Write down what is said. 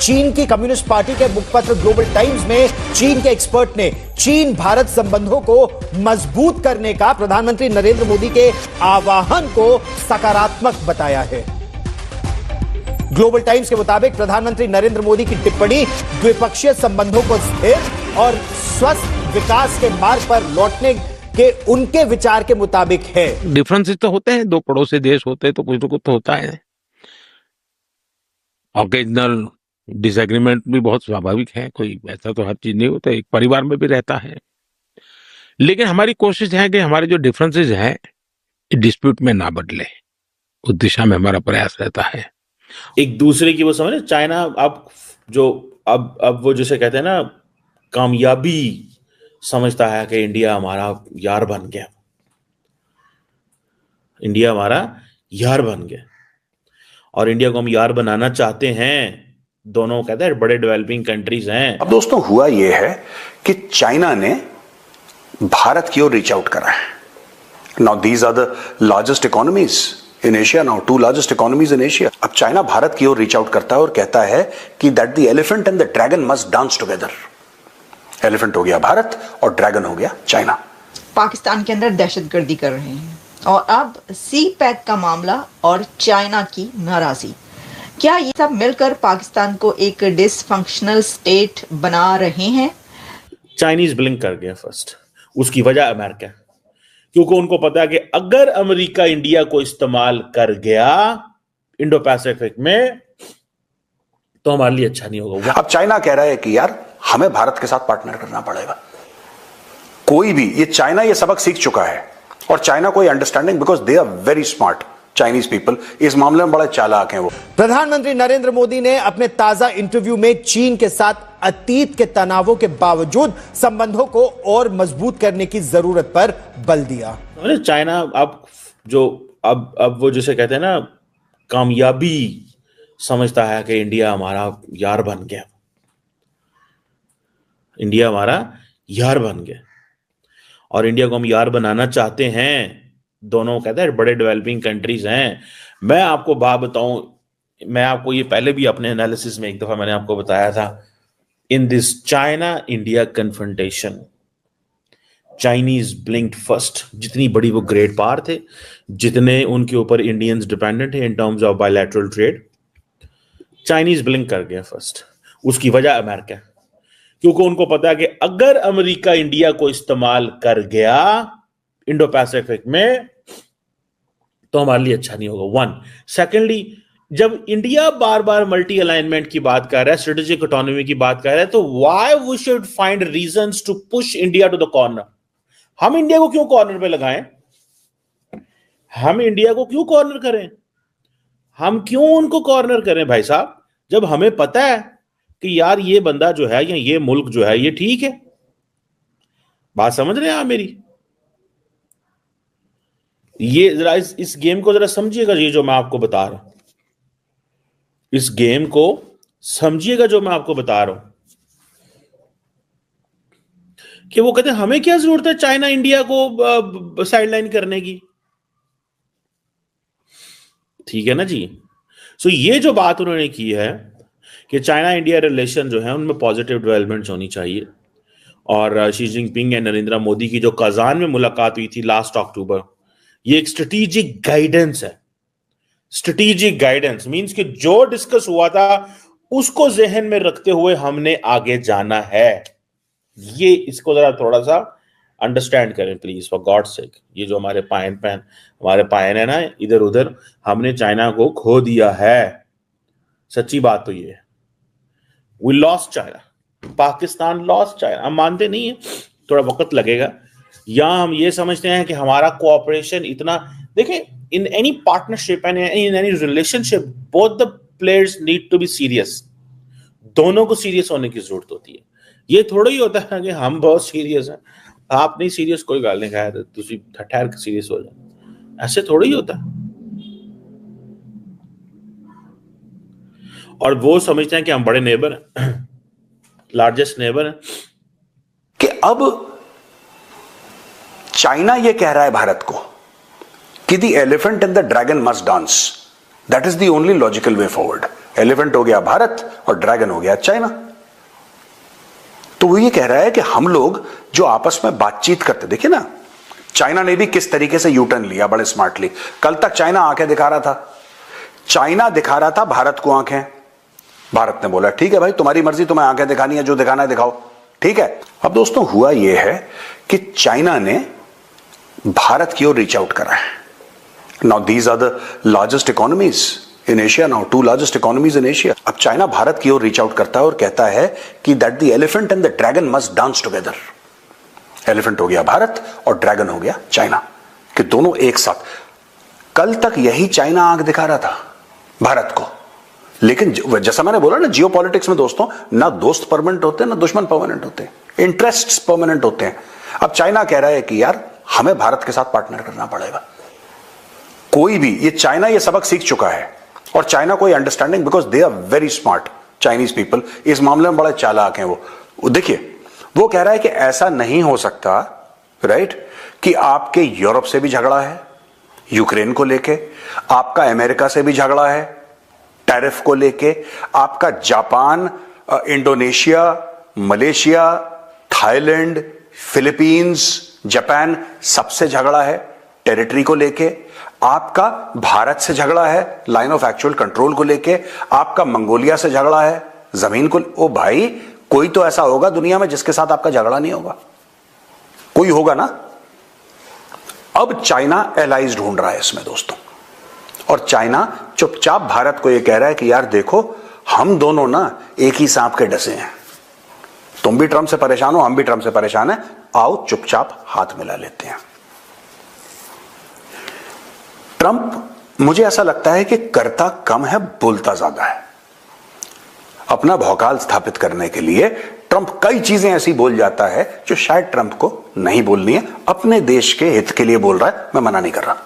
चीन की communist party के मुखपत्र ग्लोबल टाइम्स में चीन के एक्सपर्ट ने चीन भारत संबंधों को मजबूत करने का प्रधानमंत्री नरेंद्र मोदी के आह्वान को सकारात्मक बताया है। ग्लोबल टाइम्स के मुताबिक प्रधानमंत्री नरेंद्र मोदी की टिप्पणी द्विपक्षीय संबंधों को स्थिर और स्वस्थ विकास के मार्ग पर लौटने के उनके विचार के मुताबिक है। डिफरेंसेस तो होते हैं, दो पड़ोसी देश होते हैं तो कुछ ना कुछ तो होता है। ऑकेजनल डिसएग्रीमेंट भी बहुत स्वाभाविक है, कोई ऐसा तो हर चीज नहीं होता, एक परिवार में भी रहता है। लेकिन हमारी कोशिश है कि हमारे जो डिफरेंसेस हैं डिस्प्यूट में ना बदले, उस दिशा में हमारा प्रयास रहता है। एक दूसरे की वो समझ, चाइना अब वो जैसे कहते हैं ना, कामयाबी समझता है कि इंडिया हमारा यार बन गया, इंडिया हमारा यार बन गया, और इंडिया को हम यार बनाना चाहते हैं। दोनों कहते हैं बड़े डेवलपिंग कंट्रीज हैं। अब दोस्तों हुआ यह है कि चाइना ने भारत की ओर रीच आउट करा है। Now these are the largest economies in Asia, now two largest economies in Asia. अब चाइना भारत की ओर रीच आउट करता है और कहता है कि that the elephant and the dragon must dance together. Elephant हो गया भारत और ड्रैगन हो गया चाइना। पाकिस्तान के अंदर दहशतगर्दी कर रहे हैं और अब सी पैक का मामला और चाइना की नाराजगी, क्या ये सब मिलकर पाकिस्तान को एक डिसफंक्शनल स्टेट बना रहे हैं? चाइनीज ब्लिंक कर गया फर्स्ट, उसकी वजह अमेरिका, क्योंकि उनको पता है कि अगर अमेरिका इंडिया को इस्तेमाल कर गया इंडो पैसिफिक में तो हमारे लिए अच्छा नहीं होगा। अब चाइना कह रहा है कि यार हमें भारत के साथ पार्टनर करना पड़ेगा। कोई भी, ये चाइना ये सबक सीख चुका है और चाइना को understanding, because they are very smart Chinese people, इस मामले में बड़े चालाक हैं वो। प्रधानमंत्री नरेंद्र मोदी ने अपने ताजा इंटरव्यू में चीन के साथ अतीत के तनावों के बावजूद संबंधों को और मजबूत करने की जरूरत पर बल दिया। चाइना अब वो जैसे कहते हैं ना, कामयाबी समझता है कि इंडिया हमारा यार बन गया, इंडिया हमारा यार बन गया, और इंडिया को हम यार बनाना चाहते हैं। दोनों कहते हैं बड़े डेवलपिंग कंट्रीज हैं। मैं आपको बात बताऊं, मैं आपको ये पहले भी अपने एनालिसिस में एक दफा मैंने आपको बताया था, in this China India confrontation Chinese ब्लिंक्ड first. जितनी बड़ी वो ग्रेट पावर थे, जितने उनके ऊपर इंडियंस डिपेंडेंट है in terms of bilateral trade, Chinese blink कर गया फर्स्ट। उसकी वजह अमेरिका, क्योंकि उनको पता है कि अगर अमेरिका इंडिया को इस्तेमाल कर गया इंडो पैसिफिक में तो हमारे लिए अच्छा नहीं होगा। वन, सेकेंडली, जब इंडिया बार बार मल्टी अलाइनमेंट की बात कर रहा है, स्ट्रेटेजिक ऑटोनॉमी की बात कर रहा है, तो why we should find reasons to push India to the corner. हम इंडिया को क्यों कॉर्नर पे लगाएं? हम इंडिया को क्यों कॉर्नर करें? हम क्यों उनको कॉर्नर करें भाई साहब, जब हमें पता है कि यार ये बंदा जो है या ये मुल्क जो है ये ठीक है। बात समझ रहे हैं आप मेरी? ये जरा इस गेम को जरा समझिएगा, ये जो मैं आपको बता रहा हूं, इस गेम को समझिएगा जो मैं आपको बता रहा हूं, कि वो कहते हैं हमें क्या जरूरत है चाइना इंडिया को साइडलाइन करने की। ठीक है ना जी। सो ये जो बात उन्होंने की है कि चाइना इंडिया रिलेशन जो है उनमें पॉजिटिव डेवलपमेंट्स होनी चाहिए, और Xi Jinping and Narendra Modi की जो कजान में मुलाकात हुई थी लास्ट अक्टूबर, ये एक स्ट्रेटेजिक गाइडेंस है। स्ट्रेटेजिक गाइडेंस मींस कि जो डिस्कस हुआ था उसको जहन में रखते हुए हमने आगे जाना है। ये इसको जरा थोड़ा सा अंडरस्टैंड करें प्लीज, फॉर गॉड सेक। ये जो हमारे पायन है ना इधर उधर, हमने चाइना को खो दिया है। सच्ची बात तो ये है, we lost China, Pakistan lost China. हम मानते नहीं है, थोड़ा वक्त लगेगा। या हम ये समझते हैं कि हमारा कोऑपरेशन इतना, देखें, in any partnership and in any relationship both the players need to be serious. दोनों को सीरियस होने की जरूरत होती है। ये थोड़ा ही होता है कि हम बहुत सीरियस हैं, आप नहीं सीरियस, कोई गल नहीं खाया तो ठहर के सीरियस हो जाए, ऐसे थोड़ा ही होता है। और वो समझते हैं कि हम बड़े नेबर हैं, लार्जेस्ट नेबर हैं। कि अब चाइना ये कह रहा है भारत को कि the elephant and the dragon must dance, that is the only logical way forward. Elephant हो गया भारत और ड्रैगन हो गया चाइना। तो वो ये कह रहा है कि हम लोग जो आपस में बातचीत करते, देखिए ना चाइना ने भी किस तरीके से यूटर्न लिया बड़े स्मार्टली। कल तक चाइना आंखें दिखा रहा था, चाइना दिखा रहा था भारत को आंखें। भारत ने बोला ठीक है भाई तुम्हारी मर्जी, तुम्हें आंखें दिखानी है, जो दिखाना है दिखाओ, ठीक है। अब दोस्तों हुआ यह है कि चाइना ने भारत की ओर रीच आउट करा है। Now these are the largest economies in Asia, now 2 largest economies in Asia. अब चाइना भारत की ओर रीच आउट करता है और कहता है कि that the elephant and the dragon must dance together. Elephant हो गया भारत और ड्रैगन हो गया चाइना, कि दोनों एक साथ। कल तक यही चाइना आंख दिखा रहा था भारत को, लेकिन जैसा मैंने बोला ना जियोपॉलिटिक्स में दोस्तों, ना दोस्त परमानेंट होते हैं ना दुश्मन परमानेंट होते हैं, इंटरेस्ट्स परमानेंट होते हैं। अब चाइना कह रहा है कि यार हमें भारत के साथ पार्टनर करना पड़ेगा। कोई भी, ये चाइना ये सबक सीख चुका है और चाइना को ये understanding, because they are very smart Chinese people, इस मामले में बड़े चालाक हैं वो। देखिए वो कह रहा है कि ऐसा नहीं हो सकता राइट, कि आपके यूरोप से भी झगड़ा है यूक्रेन को लेके, आपका अमेरिका से भी झगड़ा है टैरिफ को लेके, आपका Japan, Indonesia, Malaysia, Thailand, Philippines, Japan सबसे झगड़ा है टेरिटरी को लेके, आपका भारत से झगड़ा है लाइन ऑफ एक्चुअल कंट्रोल को लेके, आपका मंगोलिया से झगड़ा है जमीन को। ओ भाई कोई तो ऐसा होगा दुनिया में जिसके साथ आपका झगड़ा नहीं होगा, कोई होगा ना। अब चाइना एलाइज ढूंढ रहा है इसमें दोस्तों, और चाइना चुपचाप भारत को यह कह रहा है कि यार देखो हम दोनों ना एक ही सांप के डसे हैं, तुम भी ट्रंप से परेशान हो हम भी ट्रंप से परेशान हैं, आओ चुपचाप हाथ मिला लेते हैं। ट्रंप मुझे ऐसा लगता है कि करता कम है बोलता ज्यादा है। अपना भौकाल स्थापित करने के लिए ट्रंप कई चीजें ऐसी बोल जाता है जो शायद ट्रंप को नहीं बोलनी है, अपने देश के हित के लिए बोल रहा है, मैं मना नहीं कर रहा।